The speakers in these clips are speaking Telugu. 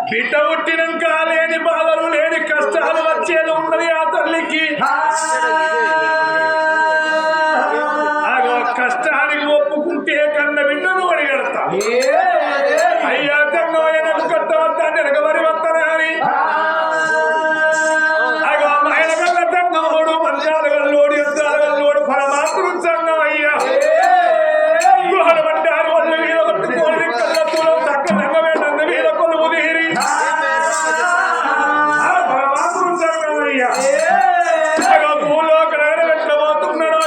బిడ్డ పుట్టినాక లేని బాధలు లేని కష్టాలు వచ్చేది ఉన్నది ఆ తల్లికి. కష్టానికి ఒప్పుకుంటే కన్న బిడ్డను అడిగడతా అయ్యా తన్నో ఎనకు కట్టవద్దా నెనక వరి వస్తానా అని అగో ఆయన కల్ల తన్నోడు మంచాల గల్లోడు యుద్ధాల గల్లోడు పరమాత్రుడు సంగం అయ్యా గోడ పడ్డారు వాళ్ళు మీద కొట్టుకోని కళ్ళతో చక్క రంగవేటంత మీద కొలువు తీరి పరమాత్రుడు సంగం అయ్యా అగో భూలోక ఎట్లబోతున్నాడో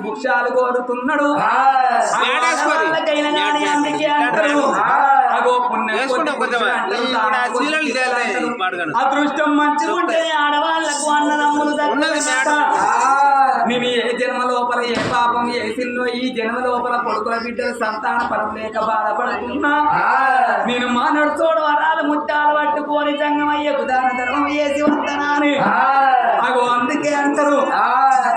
వృక్షాలు కోరుతున్నాడు అందుకే అంటారు అగో పుణ్యం అదృష్టం మంచిగా ఉంటే ఆడవాళ్లకు అన్నదమ్ములు నేను ఏ జన్మ లోపల ఏ పాపం చేసిందో ఈ జన్మ లోపల కొడుకుల బిడ్డలు సంతాన పరం లేక బాధపడుతున్నా నేను మా నడుచోడు వరాలు ముత్తాలు పట్టుకొని జంగమయ్యకు దాన ధర్మం చేసి వస్తానని అగో అందుకే అంటారు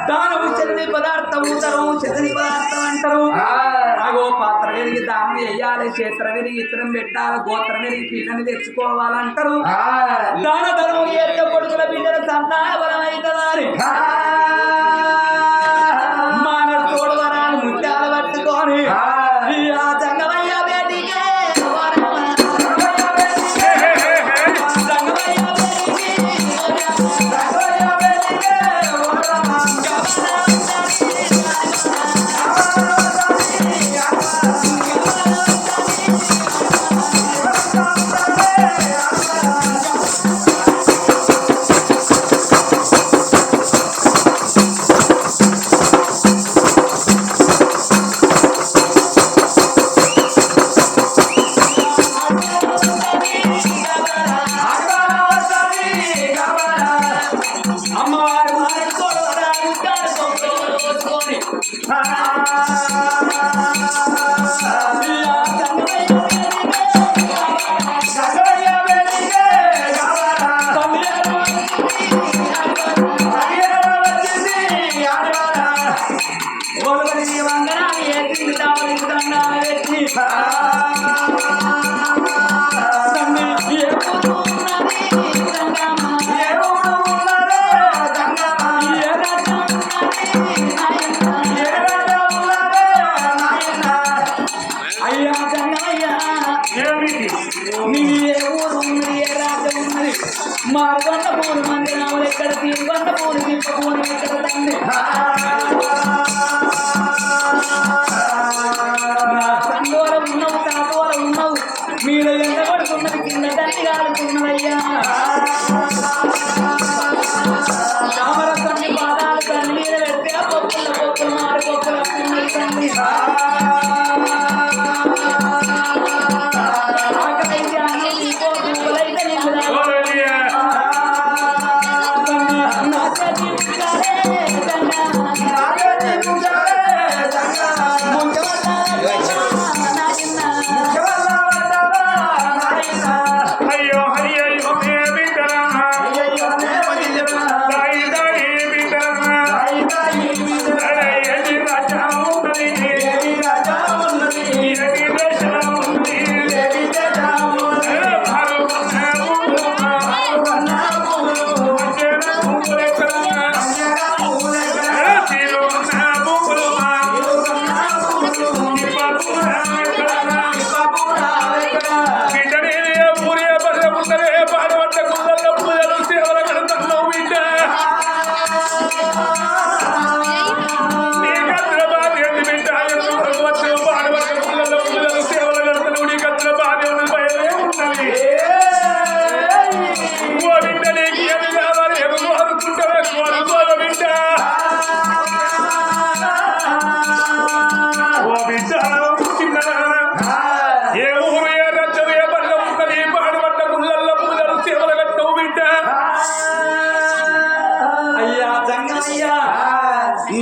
దానము చెంది పదార్థం ఊతరం చెందని పదార్థం అంటారు అగో పాత్ర వెలిగి దానం వేయాలి క్షేత్ర వెలిగి ఇతరం పెట్టాలి గోత్రం వెలిగి పిల్లని తెచ్చుకోవాలంటారు దాన ధర్మం చేస్తే కొడుకుల బిడ్డల సంతాన బలం అవుతుందని మానవ తోడవరాలు ముత్యాలు పట్టుకొని జంగమయ్య బేటికే మారుకొండ పూలు మంది నావలు ఎక్కడ తీరుకొండ పూలు తిప్పకూని ఎక్కడ తండ్రి తండోర ఉన్నావు తాతోర ఉన్నావు మీరు ఎంత పడుతున్నది కింద తల్లి కాలుతున్నదయ్యా తామర తండ్రి పాదాలు తల్లి మీద పెడితే పొక్కుల పొక్కులు మారు పొక్కులు వస్తున్నది తండ్రి ఆకలైతే అన్నం తీసుకో పువ్వులైతే నీకు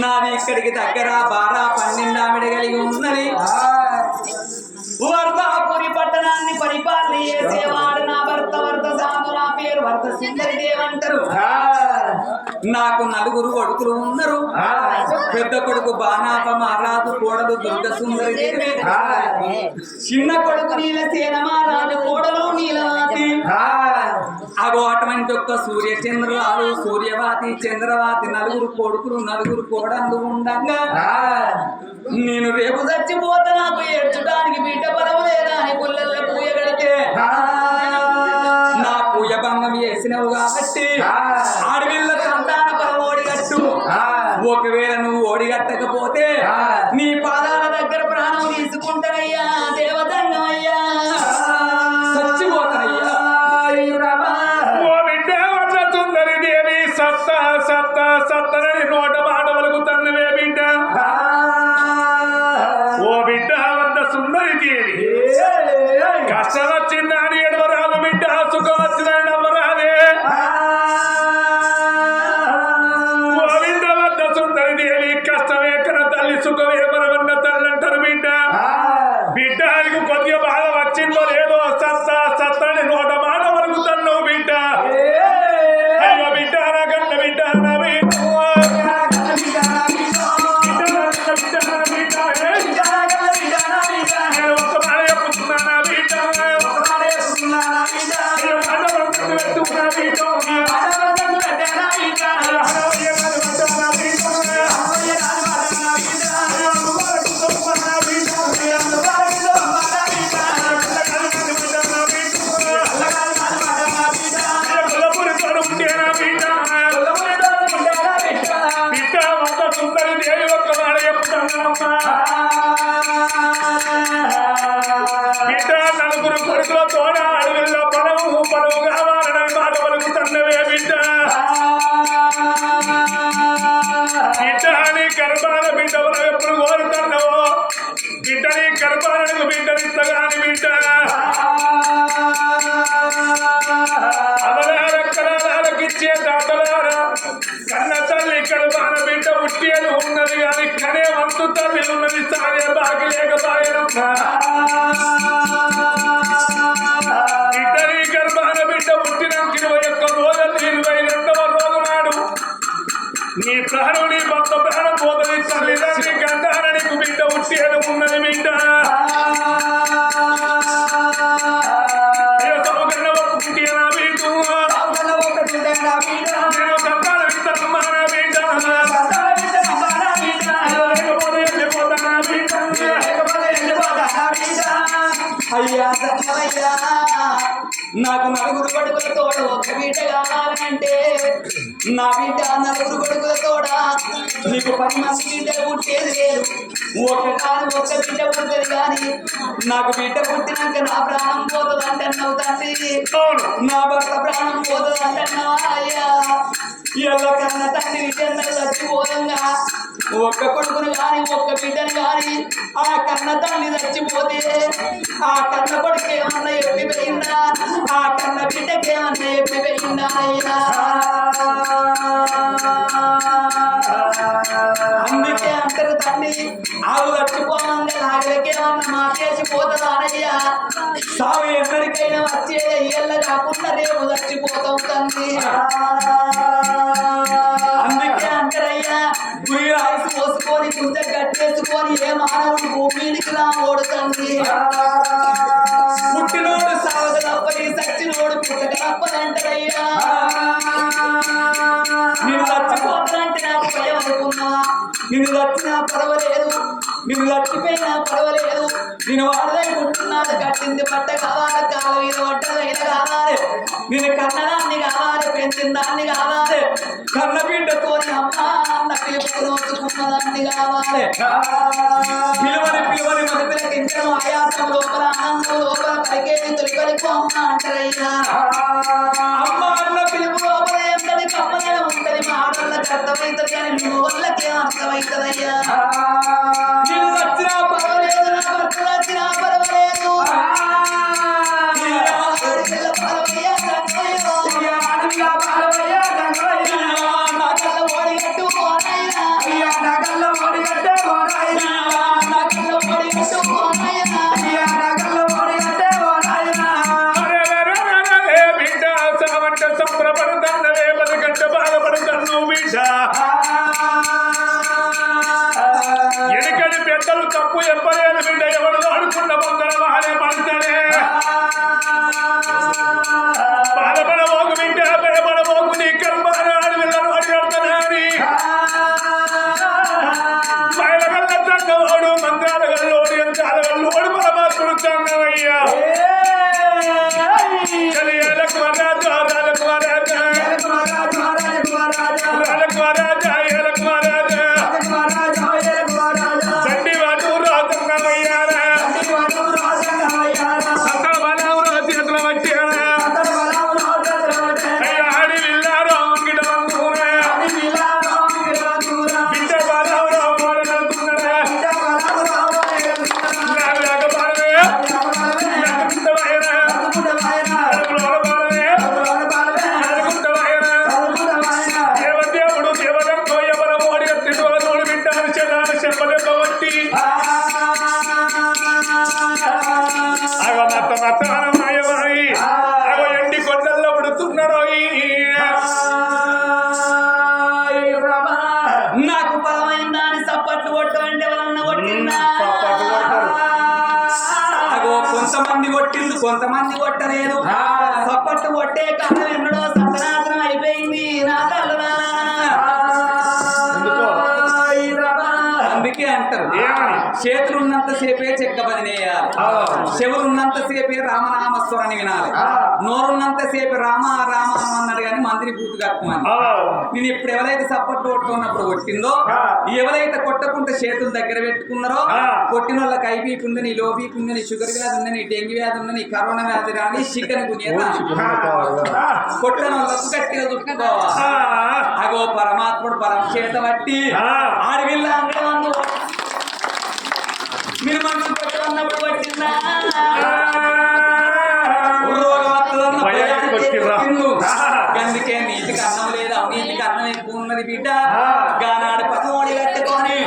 నాది ఇక్కడికి దగ్గర బారా 12 ఆవిడ కలిగి ఉన్నది వర్ధాపురి పట్టణాన్ని పరిపాలన చేసేవాడు నా భర్త వర్ధ సాము నా పేరు వర్ధ సుందరి దేవంటారు నాకు 4 కొడుకులు ఉన్నారు పెద్ద కొడుకు బాణాప మహారాజు కోడలు దుర్గ సుందరి దేవి చిన్న కొడుకు నీలసేన మహారాజు కోడలు నీలవాతి అగో అటువంటి ఒక్క సూర్య చంద్రులాలు సూర్యవాతి చంద్రవాతి 4 కొడుకులు 4 కోడళ్ళు ఉండగా నేను రేపు చచ్చిపోతే నాకు ఏడ్చడానికి బిడ్డ పరవలేదా అని పుల్లల్లో పూయ కడితే నా పూయ భంగం వేసినవు కాబట్టి ఆడవిల్ల సంతాన పరం ఓడిగట్టు ఒకవేళ నువ్వు ఓడిగట్టకపోతే నీ పాదాల దగ్గర ప్రాణం తీసుకుంటానయ్యా దేవతంగమయ్యా చచ్చిపోతానయ్యా సుందరి దేవి సత్త సత్త సత్తని నోట మాటవలకు తన్నువే బిడ్డ ఓ బిడ్డ వద్ద సుందరి దేవి కష్టం వచ్చిందని బిడ్డ నలుగురు కొడుకుల తోడ అడవిలో పొలము కావాలని మాట పలుకుతున్నవే బిడ్డ బిడ్డ నీ గర్భాల బిడ్డ ఎప్పుడు కోరుతున్నావో బిడ్డ నీ గర్భాలకు బిడ్డనిత్తగాని బిడ్డ అవలాలకిచ్చే తాతలారా కన్న తల్లి గర్భాల బిడ్డ ఉట్టేది ఉన్నది కానీ కనే వంతు తల్లి ఉన్నది సాగే బాగి లేకపోయినమ్మా బిడ్డని గర్భాన బిడ్డ పుట్టినాక 21 రోజులు 22వ రోజు నాడు నీ ప్రాణం నీ భర్త ప్రాణం పోతుంది తల్లిదండ్రి గంధాన నీకు బిడ్డ ఉట్టేది ఉన్నది బిడ్డ సౌకర్య పుట్టినా బిడ్డ నేను సంతాన విత్తనమ్మానా బిడ్డ లేకపోతే వెళ్ళిపోతానా బిడ్డ అయ్యా సత్యమయ్యా నాకు నలుగురు కొడుకుల తోడ ఒక్క బిడ్డ కావాలంటే నా బిడ్డ నలుగురు కొడుకుల తోడ నీకు 10 మంది బిడ్డలు పుట్టేది లేదు ఒక్క బిడ్డ పుట్టదు కానీ నాకు బిడ్డ పుట్టినాక నా ప్రాణం పోతుంది అంటున్నావు తండ్రి నా భర్త ప్రాణం పోతుంది అంటున్నావా అయ్యా ఎల్ల కన్న తండ్రి విజయంలో చచ్చిపోదంగా ఒక్క కొడుకును కానీ ఒక్క బిడ్డను కానీ ఆ కన్న తల్లి చచ్చిపోతే ఆ కన్న కొడుకు ఏమన్నా ఎప్పిపోయిందా ఆ కన్న బిడ్డకి ఏమన్నా ఎప్పిపోయిందా అయ్యా అందుకే అంటారు తండ్రి ఆవు చచ్చిపోవాలని నాగరికేమన్నా మాకేసిపోతుందా అనయ్యా సాగు ఎక్కడికైనా వచ్చేదే ఏళ్ళ కాకుండా రేపు చచ్చిపోతాం తండ్రి అందుకే అంటారయ్యా ఆయుసు పోసుకొని గుంజ కట్టేసుకొని ఏ మానవుడు భూమికి ఓడుతుంది పుట్టినోడు సాగు తప్పని సచ్చినోడు పుట్టక తప్పదంటారయ్యా నేను చచ్చిపోతానంటే నాకు భయం అనుకున్నా నిన్ను చచ్చినా పర్వాలేదు నిన్ను చచ్చిపోయినా పర్వాలేదు నేను వాడదై ఉంటున్నాడు కట్టింది పట్ట కావాలి కాలం మీద పట్టదైన కావాలి నేను కన్నదాన్ని కావాలి పెంచిన దాన్ని కావాలి కన్న బిడ్డతోని అమ్మా అన్న పిలుపు నోచుకున్నదాన్ని కావాలి పిలువని మగపిల్లకి ఇంకను ఆయాసం లోపల ఆనందం లోపల పైకేసి తొలిపలిపు అమ్మ అంటారయ్యా అమ్మ అన్న పిలుపు లోపల ఎంతటి కమ్మదనం ఉంటది మా ఆడవాళ్ళకి అర్థమవుతుంది కానీ నువ్వు వాళ్ళకి అర్థమవుతుందయ్యా నేను వచ్చినా పర్వాలేదు నా భర్త వచ్చినా పర్వాలేదు నా కళ్ళ ఓడి కట్టు సంబరపడుతున్నవే బతుకంట బాధపడుతున్నావు బిడ్డ ఎనకటి పెద్దలు తప్పు ఒట్టు ఒట్టే కాలం ఎన్నడో సంతనాశనం అయిపోయింది నా తల్లునా. ఎందుకో? అందుకే అంటారు ఏమని? చేతులు ఉన్నంత సేపే చెక్క బదినేయాలి, చెవులు ఉన్నంత సేపే రామనామస్వరాన్ని వినాలి, నోరున్నంత సేపు రామ రామ అన్నాడు కానీ మంత్రి పూర్తి కట్టుకోమని. నేను ఇప్పుడు ఎవరైతే సపోర్ట్ కొట్టుకున్నప్పుడు కొట్టిందో, ఎవరైతే కొట్టకుండా చేతులు దగ్గర పెట్టుకున్నారో, కొట్టిన వాళ్ళకి ఐబీపీ ఉందని, లో బీపీ ఉందని, షుగర్ వ్యాధి ఉందని, డెంగ్యూ వ్యాధి ఉందని, కరోనా వ్యాధి రాని, చికెన్ గునియా కొట్టిన వాళ్ళకు గట్టిగా చుట్టుకోవాలి. అగో పరమాత్ముడు పరమ చేత బట్టి ఆడవిల్ల అంగడి మీరు మనసు కొట్టన్నప్పుడు పట్టిందా, అందుకే నీటికి అన్నం లేదు, అవినీతికి అన్నం ఎక్కువ ఉన్నది బిడ్డ. గానాడు పదమూడు కట్టుకొని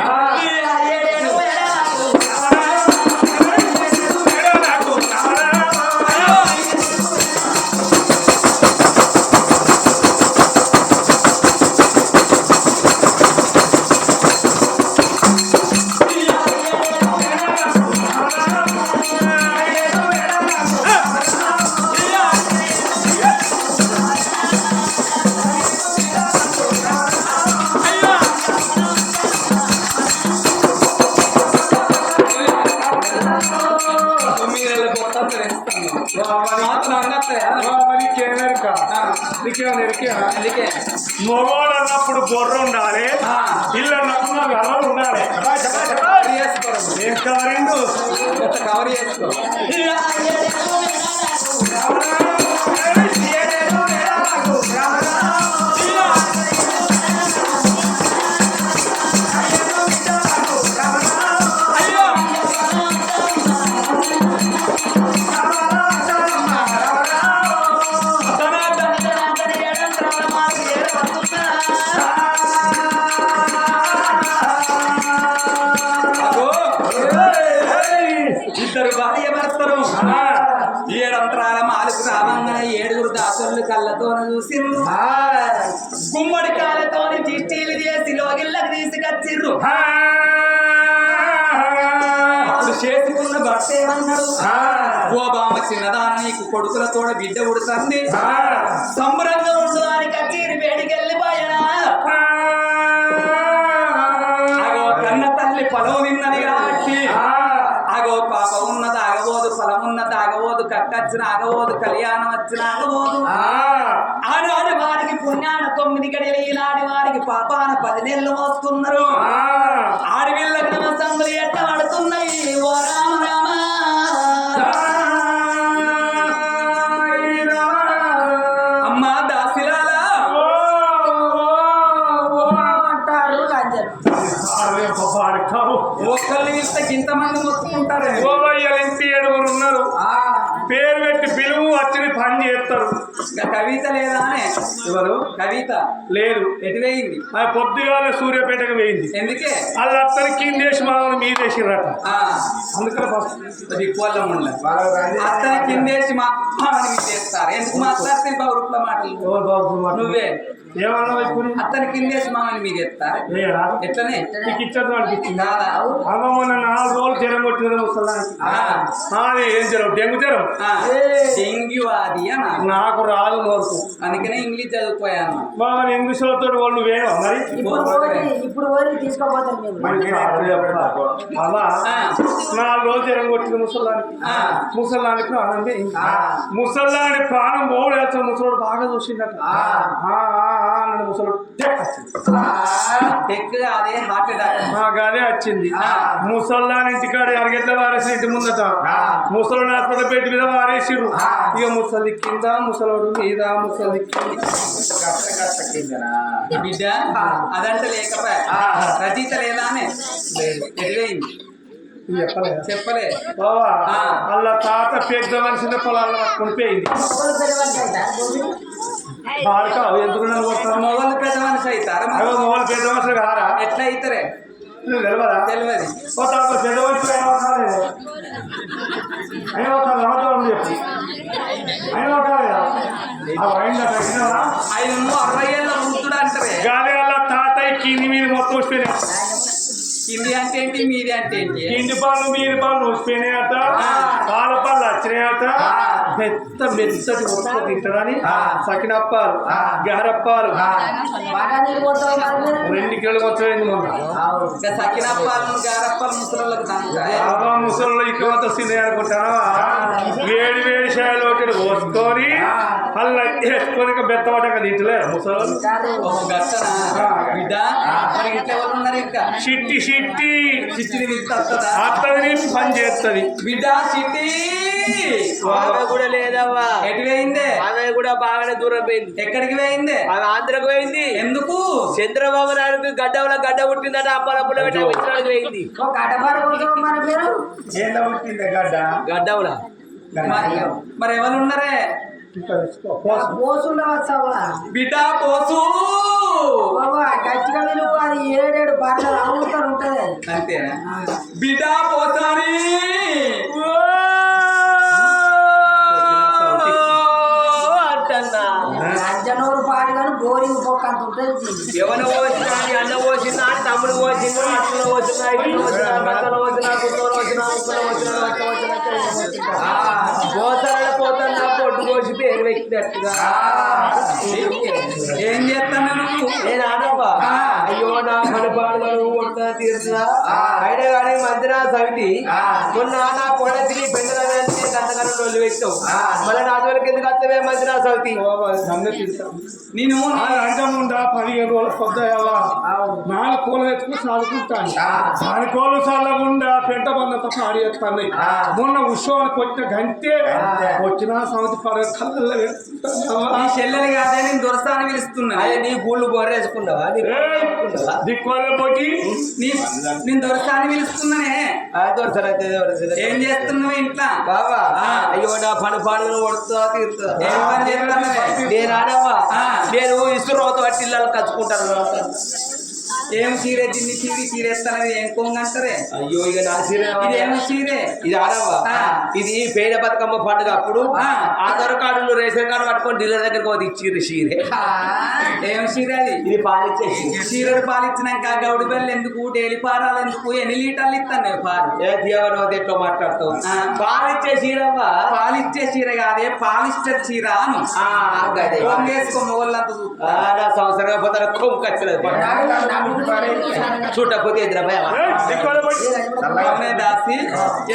మొగోడు అన్నప్పుడు బొర్ర ఉండాలి, ఇల్లు అన్నప్పుడు గర్వం ఉండాలి. ఏం కవరిండు కవర్ చేసుకో. ఇద్దరు భార్య భర్తలు ఏడంతరాల మాలకు రావంగా ఏడుగురు దాసులు కళ్ళతో చూసిండ్రు, గుమ్మడి కాళ్ళతో చిట్టీలు చేసి లోగిళ్ళకి తీసుకొచ్చిర్రు. అప్పుడు చేసుకున్న భర్త ఏమన్నాడు, ఓ బామ చిన్నదాన నీకు కొడుకులతో బిడ్డ ఉడుతుంది, సంబరంగా ఉండు అని కచేరి వేడికెళ్ళిపోయానా. అగో కన్న తల్లి పొలం విన్నది కాబట్టి, అగో పాప ఉన్నది ఆగబోదు, ఫలం ఉన్నది ఆగబోదు, కట్టచ్చిన ఆగబోదు, కళ్యాణం వచ్చిన ఆగబోదు. ఆనాడు వారికి పుణ్యాన 9 గడియలు, ఈనాడు వారికి పాపాన 10 నెలలు మోస్తున్నారు. ఆడవిళ్ళకి నమస్తంగులు ఎట్ట పడుతున్నాయి ఓ రామ రామ. అమ్మా దాసిలాల ఒక్కళ్ళు ఇస్తే ఇంతమంది మొత్తుకుంటారు. ఎంత ఏడుగురు ఉన్నారు, పేరు పెట్టి పిలువు వచ్చిన పని చేస్తారు. కవిత లేదా అనే ఎవరు కవిత లేదు, ఎటు వేయింది? పొద్దుగాల సూర్యాపేటకు వేయింది. ఎందుకే? వాళ్ళు అత్తని కిందేసి మామూలు మీదేసిరట. అందుకని అత్తని కిందేసి మా చేస్తారు. ఎందుకు మాట్లాడితే బౌరుల మాటలు నువ్వే ఏమన్నా అత్తని కిందేసి మామని మీరు ఎత్తారు. ఎట్లనే నీకు ఇచ్చదు అనిపించింది. అమ్మ మొన్న 4 రోజులు జ్వరం కొట్టింది అది ఏం జ్వరం? డెంగ్యూ జ్వరం. డెంగ్యూ అది నాకు రాదు నోరుకు, అందుకనే ఇంగ్లీష్ చదువుకోయాను. మరి ఇంగ్లీష్ వాళ్ళతో వాళ్ళు వేయడం మరి ఇప్పుడు తీసుకోపోతాం అలా 4 రోజులు జ్వరం కొట్టింది ముసలానికి అనండి. ముసలాని ప్రాణం పోవడం ముసలోడు బాగా చూసిందట. ముసలోడు అదే హార్ట్ అటాక్ అదే వచ్చింది. ముసల్లాని ఇంటికాడ ఎరగెట్ల వారేసి ఇంటి ముందట ముసలోడు హాస్పిటల్ పెట్టి మీద వారేసిర్రు. ఇక ముసలి కింద ముసలోడు మీద ముసలి బిడ్డ అదంటే లేకపోయా రచయిత లేదానే ఎటువైంది చెప్పలే. వాళ్ళ తాత పెద్ద మనిషిని పొలాల్లో కొనిపోయింది. ఎందుకు మొగలు పెద్ద మనిషి అవుతారా? మొగలు పెద్ద మనుషులు కారా? ఎట్లా అవుతారే తెలియదా? తెలియదు. పెద్ద మనుషులు చెప్పి ఆయన 60 ఏళ్ళ వృద్ధుడు అంటారే. గాలి వాళ్ళ తాతయ్య కింది మీద మొత్తం వస్తే కింది అంటే ఏంటి మీది అంటే ఏంటి కింది పాలు మీది పాలు ఊసిపోయినాయట పాల పాలు వచ్చినాయట మెత్తటి ఒక్క తింటారని సకినప్పాలు గారప్పాలు బాగా నీళ్ళు పోతావు మరి మీరు? 2 కిలోలు వచ్చేది మొన్న ఇంకా సకినప్పాలను గారప్పాలు ముసలోళ్ళకి ముసలు ఇక్కడ వస్తుంది అనుకుంటాను వేడి వేడి షాయలు ఒకటి పోసుకొని అలా వేసుకొని బెత్తపడ్డాక తింటలేరు ముసలు కాదు. బిడ్డ మరి ఇట్లా ఎవరు ఉన్నారు ఇంకా చిట్టి చిట్టి చిట్టిని విత్తొస్తుందా అత్తది పని చేస్తుంది బిడ్డ చిట్టి ఆమె కూడా లేదవ్వా ఎటు వేయిందే ఆమె కూడా బాగానే దూరం పోయింది. ఎక్కడికి వేయిందే ఆమె ఆంధ్రకు పోయింది. ఎందుకు చంద్రబాబు నాయుడు గడ్డవల గడ్డ పుట్టిందట అప్పలప్పుల పెట్టడానికి పోయింది. ఒక గడ్డపారు పోతావు మరి మీరు? ఏంట పుట్టింది గడ్డ గడ్డవల మరి ఎవరు ఉన్నారే పోసుండవచ్చావా బిడ్డ పోసు బాబా గట్టిగా విలువ అది 7 బాటలు అవుతారు ఉంటది అంతేనా బిడ్డ పోసాని అంటన్నా అంజనూరు పాడు కానీ బోరింగ్ పొక్క అంత ఉంటుంది. ఎవరు పోసినా అన్న పోసిందా తమ్ముడు పోసిందా అట్లా పోసినా ఇట్లా వచ్చినా మెత్తలు వచ్చినా కుక్కలు వచ్చినా ఉక్కలు వచ్చినా రక్తం వచ్చినా పోతాడ పోతాడా పొట్టు కోసి పేరు పెట్టినట్టుగా ఏం చేస్తాను నువ్వు నేను ఆడబ్బా అయ్యో నా పనిపాడులను కొడతా తీరుతుందా అయినా కానీ మందిరా సమితి మొన్న నా కొడ తిరిగి పెండలంటే గంటకన్నా రోజులు పెట్టావు మళ్ళీ నా జోలికి ఎందుకు వస్తావే మందిరా సమితి నేను అంటముండా 15 రోజులు పొద్దువా 4 కోళ్ళు తెచ్చుకుని చదువుకుంటాను 4 కోళ్ళు చల్లకుండా పెంట బంధంతో పాడి చేస్తాను మొన్న ఉత్సవానికి వచ్చిన గంటే వచ్చిన సంవత్సరం పడ కళ్ళ నీ చెల్లెలు కాదే నేను దొరసాని పిలుస్తున్నా అదే నీ గూళ్ళు బొర్రేసుకున్నావా దిక్కువలే పోటీ నేను దొరసాని పిలుస్తున్నానే ఏం చేస్తున్నావు ఇంట్లో బాబా అయ్యో నా పనిపాడులను కొడుతా తీరుతుందా ఏం పని చేస్తున్నావే నేను ఆడవా నేను ఇసురోతో పట్టి ఇళ్ళకి కచ్చుకుంటాను ఏం చీరే దిన్ని చీరి చీరేస్తానది ఏం కొంగంటారే అయ్యో ఇక నా సీరే ఇదేమో చీరే ఇది ఆడవా ఇది పేద బతుకమ్మ పండుగ అప్పుడు ఆధార్ కార్డులు రేషన్ కార్డు పట్టుకొని డీలర్ దగ్గరికి పోతే ఇచ్చిర్రు చీరే ఏం చీర అది ఇది పాలిచ్చేసి చీరలు పాలిచ్చినాక గౌడి బెల్లు ఎందుకు డైలీ పారాలు ఎందుకు ఎన్ని లీటర్లు ఇస్తాను పాలు ఏ తీయవనో ఎట్లా మాట్లాడతావు పాలిచ్చే చీరవ్వా పాలిచ్చే చీర కాదే పాలిస్టర్ చీర అను గదే కొంగేసుకో మొగోళ్ళంతా నా సంవత్సరం పోతారు కొమ్ము ఖచ్చితంగా చూడకపోతే ఎదురా భయ అవునే దాసి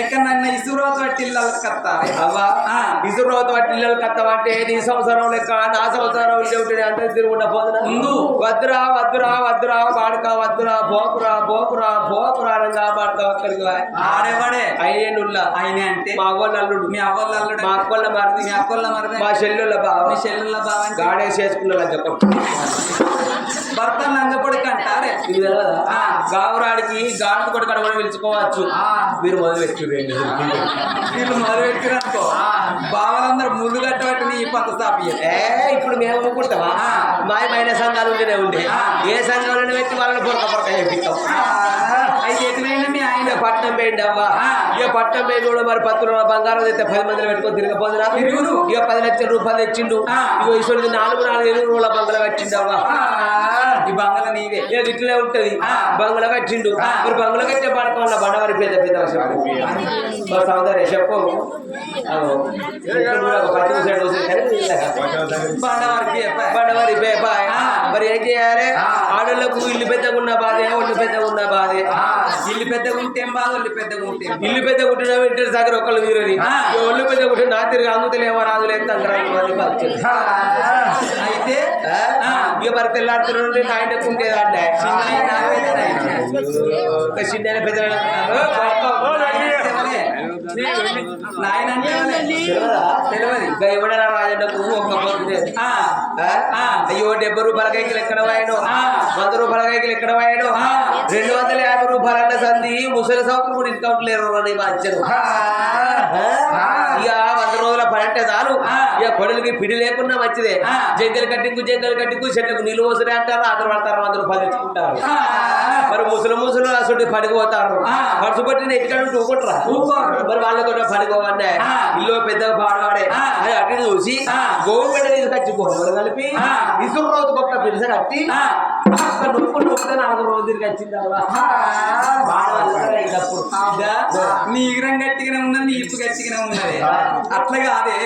ఎక్కడన్నా ఇసురోతు పట్టి ఇళ్ళకి కత్తారే అవ్వా ఇసురోతో పట్టి ఇళ్ళకి కత్తమంటే నీ సంవత్సరం లెక్క నా సంవత్సరం ఉంటే అంటే తిరుగుండా పోదునా ముందు వద్దురా వద్దురా వద్దురా వాడుకా వద్దురా పోకురా పోకురా పోకురా అనగా వాడుకా అక్కడికి ఆడేవాడే అయ్యేనుల్లా ఆయన అంటే మా అవ్వల అల్లుడు మీ అవ్వల అల్లుడు మా అక్కోళ్ళ మరిది మీ అక్కోళ్ళ మరిది మా చెల్లెళ్ళ బావ మీ చెల్లెళ్ళ బావ అంటే గాడే చేసుకున్నా చెప్పం భర్త నంగపొడికి అంటారే ఇది తెలియదా గావురాడికి గాడికి కొడుకు కూడా పిలుచుకోవచ్చు మీరు మొదలు పెట్టిరండి వీళ్ళు మొదలు పెట్టిరనుకో బావలందరూ ముళ్ళు కట్టబట్టి నీ పంత స్థాపి ఇప్పుడు మేము ఊరుకుంటామా మాయమైన సంఘాలు ఉంటేనే ఉండే ఏ సంఘంలో పెట్టి వాళ్ళని పొరక పొరక చేపిస్తాం అయితే ఎటువైనా మీ ఆయన పట్నం పోయింది అవ్వా ఇక పట్నం పోయి కూడా మరి 10 తులాల బంగారం అయితే 10 మందిని పెట్టుకొని తిరగపోదురా ఇక 10 లక్షల రూపాయలు తెచ్చిండు ఇక ఈశ్వరుడు 4 రోజుల బంగారం వచ్చిండు అవ్వా ఈ బంగాళ నీవే ఏది ఇట్లే ఉంటది బంగ్లా కట్టిండు మరి బంగ్లా కట్టే పడుకోవాల బండవారి పెద్ద పెద్ద మా సోదరి చెప్పు బండవారి పేపాయ్ మరి ఏం చేయాలి ఆడోళ్ళకు ఇల్లు పెద్దగా ఉన్న బాధే ఒళ్ళు పెద్దగా ఉన్న బాధే ఇల్లు పెద్దగా ఉంటే ఏం బాధ ఒళ్ళు పెద్దగా ఉంటే ఇల్లు పెద్ద కుట్టిన ఇంటి దగ్గర ఒకళ్ళు వీరని ఒళ్ళు పెద్ద కుట్టిన నా తిరిగి అందుతలేమో రాదులేదు అయితే ఇక మరి తెల్లాడుతున్న నా ఇంటికి ఉండేది అంటే చిన్న పెద్ద నాయన తెలియదు ఇవ్వడా రాజన్నకు ఒక్క పొద్దు అయ్యో 70 రూపాయల కైకిలు ఎక్కడ వాయడు 100 రూపాయల కైకిలు ఎక్కడ వాయడు 250 రూపాయలు అన్న సంది ముసలి సంవత్సరం కూడా డిస్కౌంట్ లేరు వచ్చారు ఇక 100 రోజుల పని అంటే చాలు ఇక కొడులకి పిడి లేకుండా మంచిదే జంగలు కట్టింకు చెట్లకు నీళ్ళు పోసరే అంటారు అతను పడతారు 100 రూపాయలు తెచ్చుకుంటారు మరి ముసలు అసలు పడిపోతారు పడుచు పట్టిన ఎక్కడ ఊకుంటారా మరి వాళ్ళతో పడిపోవన్నా ఇల్లు పెద్దగా పాడవాడే అది అటు చూసి గవర్నమెంట్ తీసుకొచ్చి గొడవలు కలిపి ఇసురు రోజుకి ఒక్క పిలిస కట్టి అక్కడ నొప్పుకుంటే 4 రోజులు తిరిగి వచ్చింది నీరం గట్టిగానే ఉన్నది నీపు గట్టిగానే ఉన్నది అట్లా కాదే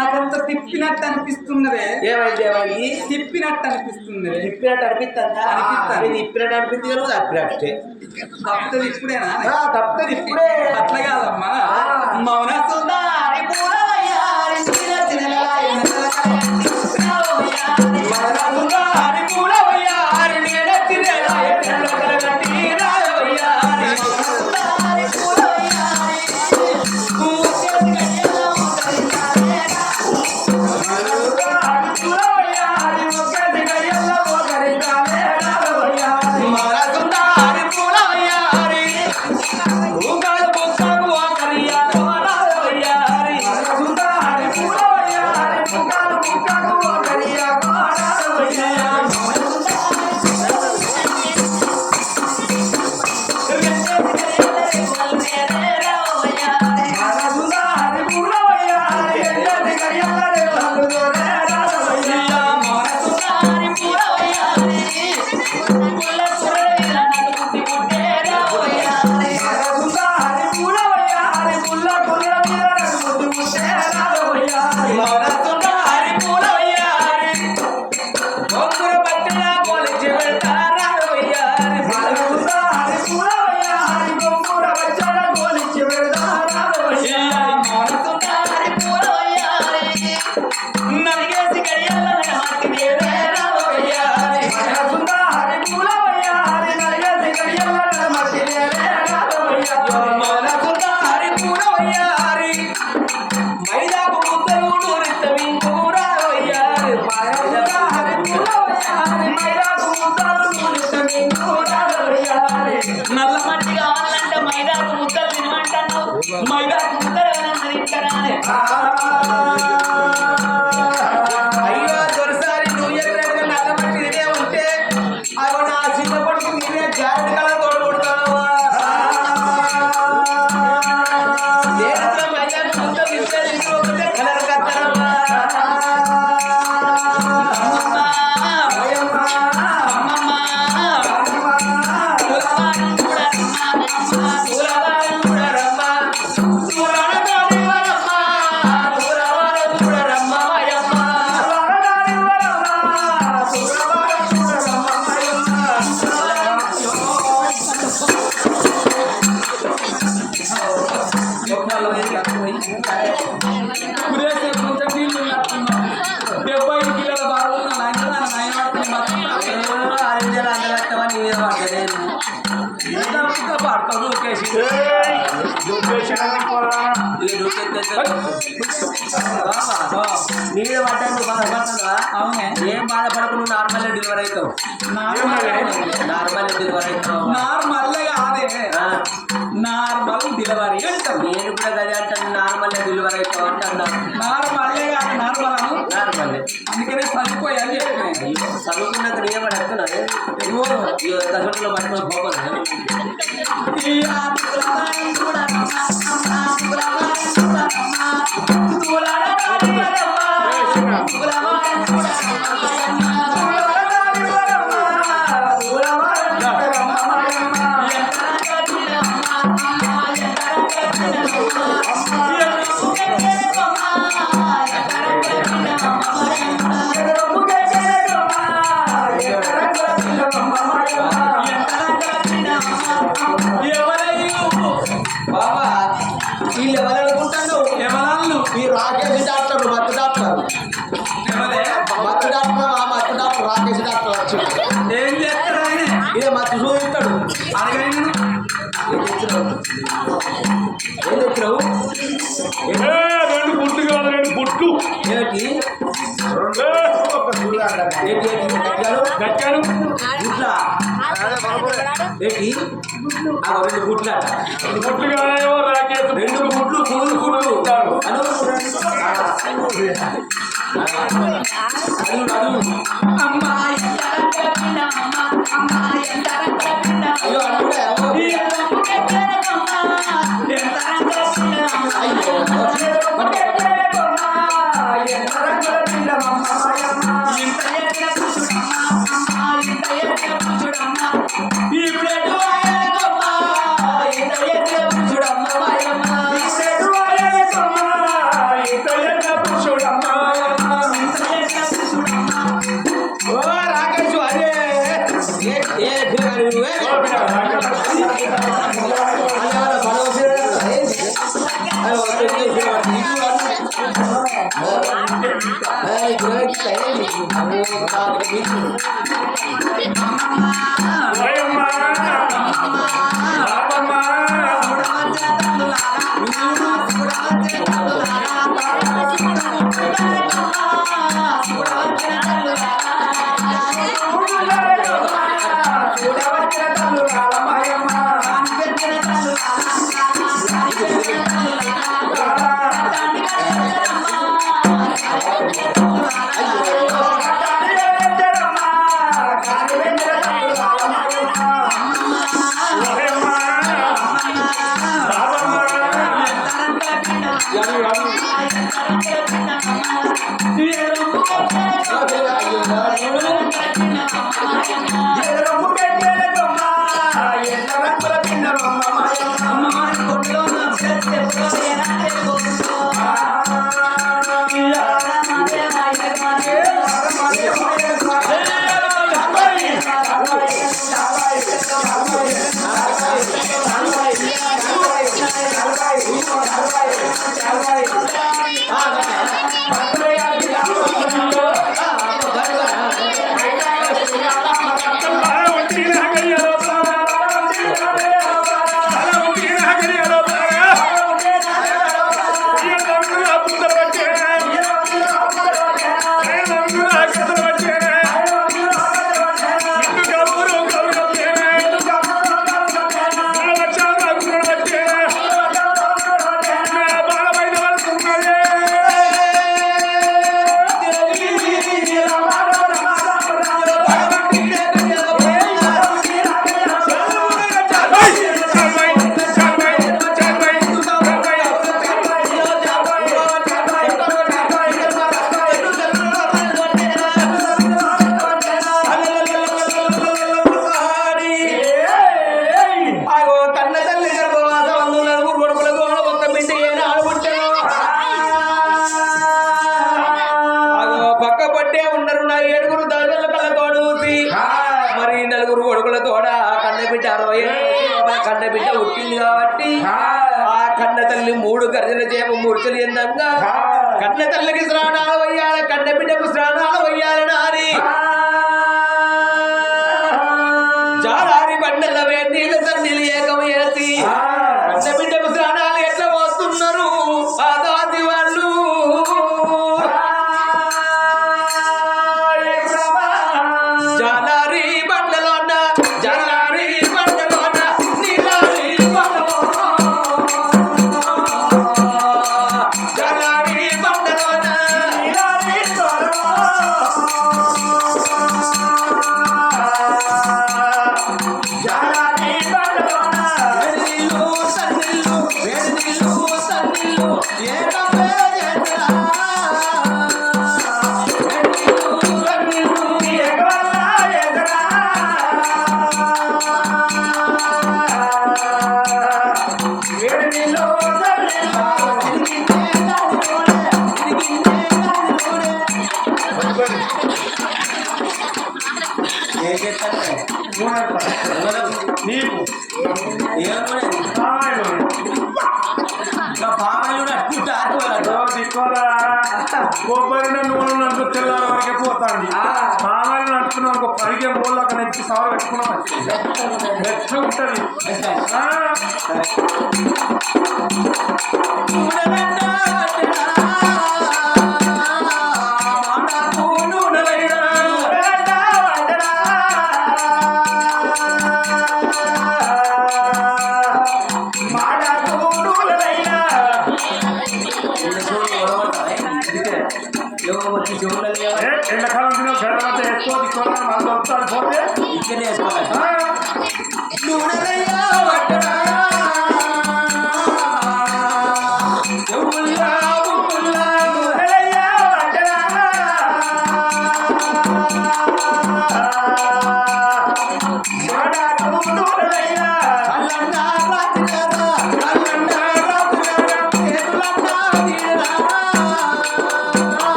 నాకంత తిప్పినట్టు అనిపిస్తున్నదే ఏమైంది తిప్పినట్టు అనిపిస్తున్నది తిప్పినట్టు అనిపిస్తుందా తిప్పినట్టు అనిపించింది కదా తప్పినట్టే తప్పది ఇప్పుడేనా తప్పదు ఇప్పుడే అట్లా కాదమ్మా మౌన సుందరి పూలవయ్యారి నీల నల్ల మట్టి కావాలంటే మైదాకు ముద్దలు తినమంటాను మైదాకు ముద్దలు తింటానే అయ్యో దొరసారి నువ్వు చెప్పినట్టుగా నల్ల మట్టి ఇదే ఉంటే అవి నా చిన్న కొడుకు నేనే జాగ్రత్త కలర్ కొడుకుంటావా నేనంతా మైదాకు ముద్దలు తింటే కలర్ కట్టారమ్మా నీళ్ళు పడ్డా నువ్వు బాధపడుతున్నావా? అవునే ఏం బాధపడకు నువ్వు నార్మల్ డెలివరీ అవుతావు నార్మల్ డెలివరీ అవుతావు నార్మల్ కాదే నార్మల్ డెలివరీ అంటాం నేను కూడా అదే అంటాను నార్మల్ డెలివరీ అవుతావు అంటే అన్నాను నార్మల్లే కాదు నార్మల్ అను నార్మల్ అందుకనే చనిపోయాని చెప్పిన చదువుకున్నాక నేనేమని చెప్తున్నాను దశలో పట్టుకొని పోకూడదు బాబా వీళ్ళు ఎవరు అనుకుంటాను ఎవరన్ను ఈ రాకేష్ డాక్టర్ మత్తు డాక్టర్ మత్తు డాక్టర్ ఆ మత్తు డాక్టర్ రాకేష్ డాక్టర్ వచ్చి ఏం చేస్తారు ఆయన ఇదే మత్తు చూపిస్తాడు అడగండి ఏం తెచ్చినావు ఏం తెచ్చినావు రెండు పుట్లు కాదు రెండు పుట్లు ఏంటి ఏంటి గచ్చాను గుట్లా ఏంటి ఆ 2 గుట్ల రెండు పుట్లు కాదేమో రాకేష్ 2 గుట్లు ఫుల్ గుట్లు అమ్మాయి అయ్యో అయ్యో ఇంత ఎత్తిన పురుషుడమ్మా ఇంత ఎత్తిన పురుషుడమ్మా ఈ బ్లడ్ ఆయనకమ్మా ఇంత ఎత్తిన పురుషుడమ్మా మాయమ్మ ఇంత ఎత్తిన పురుషుడమ్మా ఓ రాకేష్ అరే ఏ ఫిగర్ నువ్వే కన్నబిడ్డ పుట్టింది కాబట్టి ఆ కన్న తల్లి 3 గర్జన చేప మూర్చలు ఎందంగా కన్న తల్లికి స్నానాలు వయ్యాలి కన్నబిడ్డకు స్నానాలు వయ్యాలి నారి జాలారి బండల వేడిల తల్లి ఏకం వేసి కన్నబిడ్డకు స్నానాలు ఎట్లా వస్తున్నారు ఆ దాది వాళ్ళు జాలారి బండలోన జాలారి బండలోన నీలారి జాలారి బండలోన నీలారి జాలారి బండలోన వేడిల్లు సన్నిల్లు వేడిల్లు సన్నిల్లు ఏకమే చేతరా వేడిల్లు సన్నిల్లు ఏకమల్లా చేతరా వేడిల్లు సన్నిల్లు తిరిగితే దానిలోనే తిరిగితే దానిలోనే ఏ చేస్తానే నీకు కొబ్బరి నూనె నడుపు తెల్లారి వరకే పోతాండి మామూలు నడుపుతున్నాం ఒక 15 రోజులు అక్కడ నెచ్చి సవర పెట్టుకున్నాం ఎట్లా ఉంటది ఎండాకాలం తిన గడవత ఎక్కువ దిక్కున మన దొరుకుతాడు పోతే ఇక్కడే వేసుకోవాలి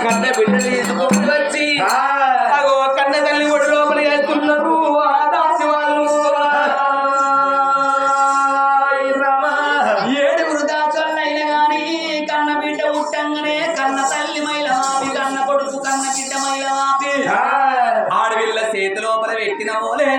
కన్న బిడ్డలు ఎత్తుకొని వచ్చి అగో కన్న తల్లి ఒడి లోపల వెళ్తున్నారు ఆ దాసి వాళ్ళు. ఏడుగురు దాచోళ్ళైనా గాని కన్న బిడ్డ పుట్టంగానే కన్న తల్లి మైలమాపి కన్న కొడుకు కన్న బిడ్డ మైలమాపి ఆడవిల్ల చేతి లోపల పెట్టిన పోలే